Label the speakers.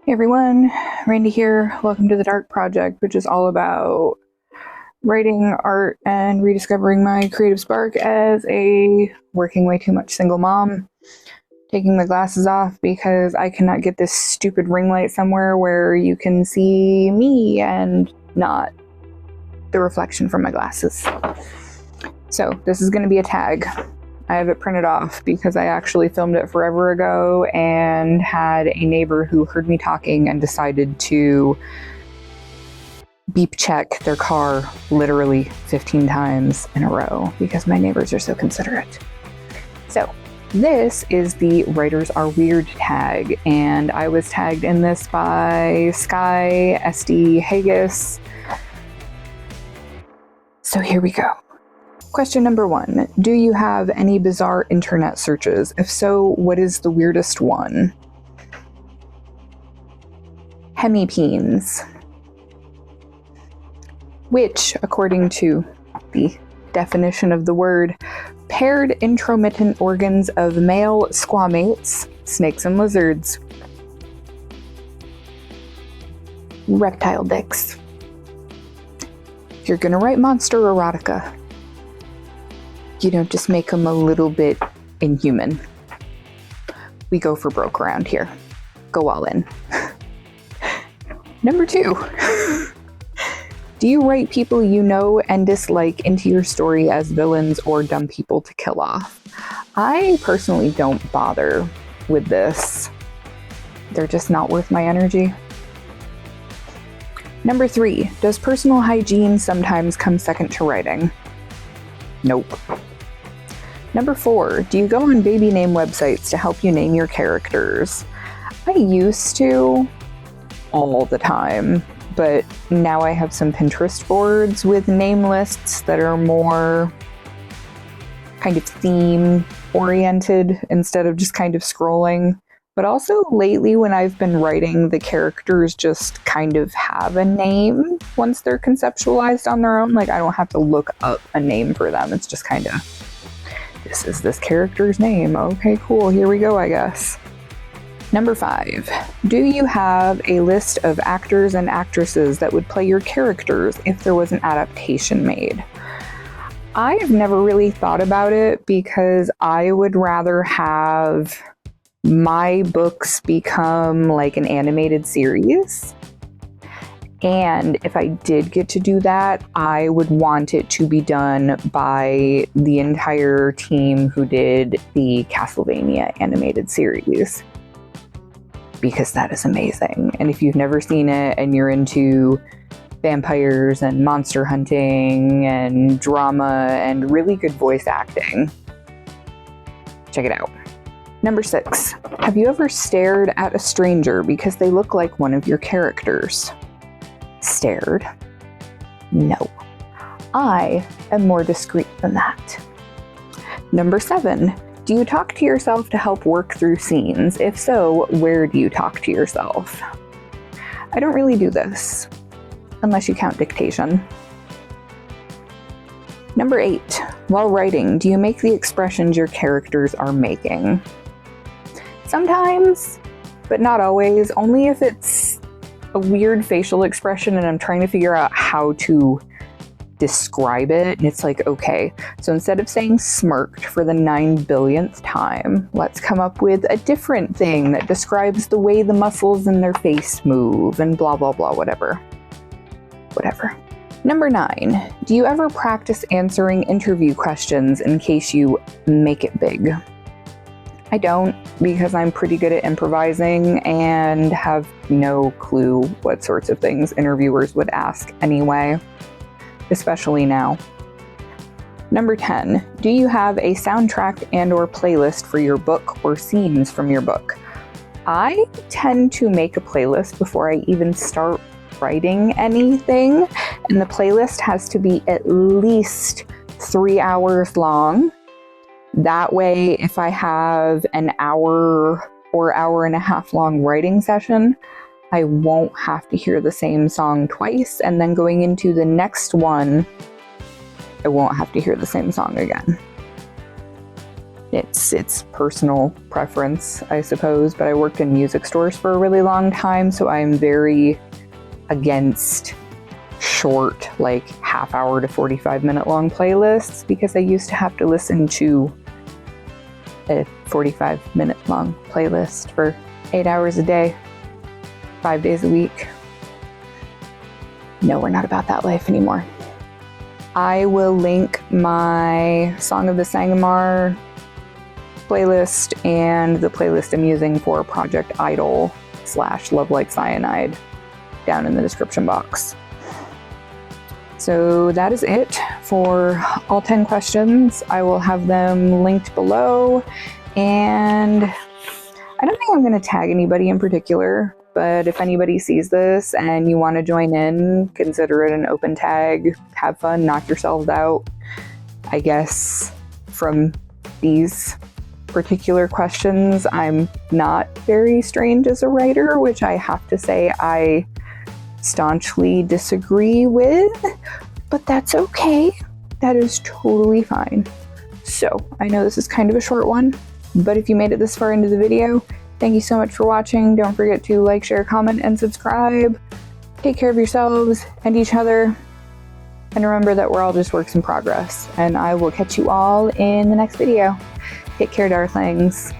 Speaker 1: Hey everyone, Randy here. Welcome to the Darq Project, which is all about writing, art, and rediscovering my creative spark as a working way too much single mom. Taking my glasses off because I cannot get this stupid ring light somewhere where you can see me and not the reflection from my glasses. So this is going to be a tag. I have it printed off because I actually filmed it forever ago and had a neighbor who heard me talking and decided to beep check their car literally 15 times in a row because my neighbors are so considerate. So this is the Writers Are Weird tag, and I was tagged in this by Sky SD Haggis. So here we go. Question number 1. Do you have any bizarre internet searches? If so, what is the weirdest one? Hemipenes. Which, according to the definition of the word, paired intromittent organs of male squamates, snakes and lizards. Reptile dicks. If you're gonna write monster erotica, you don't just make them a little bit inhuman. We go for broke around here. Go all in. Number 2. Do you write people you know and dislike into your story as villains or dumb people to kill off? I personally don't bother with this. They're just not worth my energy. Number 3. Does personal hygiene sometimes come second to writing? Nope. Number 4, do you go on baby name websites to help you name your characters? I used to all the time, but now I have some Pinterest boards with name lists that are more kind of theme oriented instead of just kind of scrolling. But also lately when I've been writing, the characters just kind of have a name once they're conceptualized on their own. Like I don't have to look up a name for them. It's just kind of, this is this character's name. Okay, cool. Here we go, I guess. Number 5. Do you have a list of actors and actresses that would play your characters if there was an adaptation made? I've never really thought about it because I would rather have my books become like an animated series. And if I did get to do that, I would want it to be done by the entire team who did the Castlevania animated series. Because that is amazing. And if you've never seen it and you're into vampires and monster hunting and drama and really good voice acting, check it out. Number 6. Have you ever stared at a stranger because they look like one of your characters? Stared? No. I am more discreet than that. Number 7. Do you talk to yourself to help work through scenes? If so, where do you talk to yourself? I don't really do this, unless you count dictation. Number 8. While writing, do you make the expressions your characters are making? Sometimes, but not always. Only if it's a weird facial expression and I'm trying to figure out how to describe it. And it's like, okay, so instead of saying smirked for the 9 billionth time, let's come up with a different thing that describes the way the muscles in their face move and blah, blah, blah, whatever. Number 9, do you ever practice answering interview questions in case you make it big? I don't, because I'm pretty good at improvising and have no clue what sorts of things interviewers would ask anyway, especially now. Number 10, do you have a soundtrack and or playlist for your book or scenes from your book? I tend to make a playlist before I even start writing anything, and the playlist has to be at least 3 hours long. That way, if I have an hour or hour and a half long writing session, I won't have to hear the same song twice, and then going into the next one, I won't have to hear the same song again. It's personal preference, I suppose, but I worked in music stores for a really long time, so I'm very against short, like half-hour to 45-minute long playlists, because I used to have to listen to a 45-minute long playlist for 8 hours a day, 5 days a week. No, we're not about that life anymore. I will link my Song of the Sangomar playlist and the playlist I'm using for Project Idol / Love Like Cyanide down in the description box. So that is it for all 10 questions. I will have them linked below, and I don't think I'm going to tag anybody in particular, but if anybody sees this and you want to join in, consider it an open tag. Have fun, knock yourselves out. I guess from these particular questions, I'm not very strange as a writer, which I have to say I staunchly disagree with, but that's okay. That is totally fine. So I know this is kind of a short one, but if you made it this far into the video, thank you so much for watching. Don't forget to like, share, comment, and subscribe. Take care of yourselves and each other, and remember that we're all just works in progress, and I will catch you all in the next video. Take care, darklings.